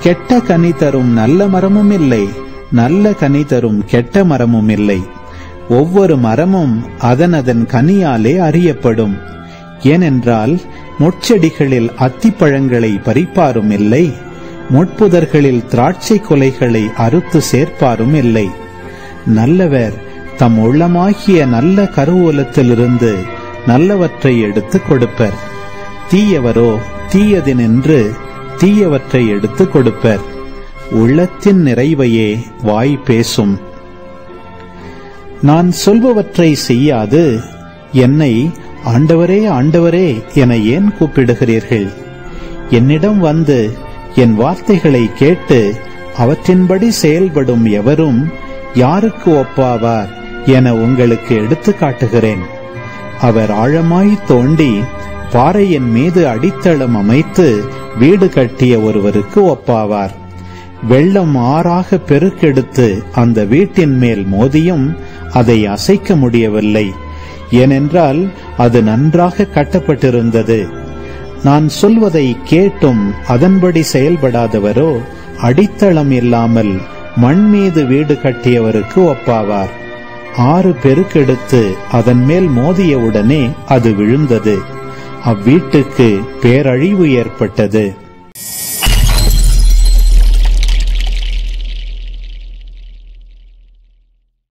கெட்ட கனி தரும் நல்ல மரமும் இல்லை, நல்ல கனி தரும் கெட்ட மரமும் இல்லை. ஒவ்வொரு மரமும் அதன் கனியாலே அறியப்படும். ஏனென்றால் முட்செடிகளில் அத்திப்பழங்களை பறிப்பாரும் இல்லை, முட்புதர்களில் திராட்சை கொலைகளை அறுத்து சேர்ப்பாரும் இல்லை. நல்லவர் தம் உள்ளமாகிய நல்ல கருவூலத்திலிருந்து நல்லவற்றை எடுத்து கொடுப்பர். தீயவரோ தீயதினின்று தீயவற்றை எடுத்து கொடுப்பர். உள்ளத்தின் நிறைவையே வாய் பேசும். நான் சொல்பவற்றை செய்யாது என்னை ஆண்டவரே ஆண்டவரே என ஏன் கூப்பிடுகிறீர்கள்? என்னிடம் வந்து என் வார்த்தைகளை கேட்டு அவற்றின்படி செயல்படும் எவரும் யாருக்கு ஒப்பாவார் என உங்களுக்கு எடுத்து காட்டுகிறேன். அவர் ஆழமாய் தோண்டி பாறையின் மீது அடித்தளம் அமைத்து வீடு கட்டிய ஒருவருக்கு ஒப்பாவார். வெள்ளம் ஆறாக பெருக்கெடுத்து அந்த வீட்டின் மேல் மோதியும் அதை அசைக்க முடியவில்லை. ஏனென்றால் அது நன்றாக கட்டப்பட்டிருந்தது. நான் சொல்வதை கேட்டும் அதன்படி செயல்படாதவரோ அடித்தளம் இல்லாமல் மண் மீது வீடு கட்டியவருக்கு ஒப்பாவார். ஆறு பெருக்கெடுத்து அதன் மேல் மோதியவுடனே அது விழுந்தது. அவ்வீட்டுக்கு பேரழிவு ஏற்பட்டது.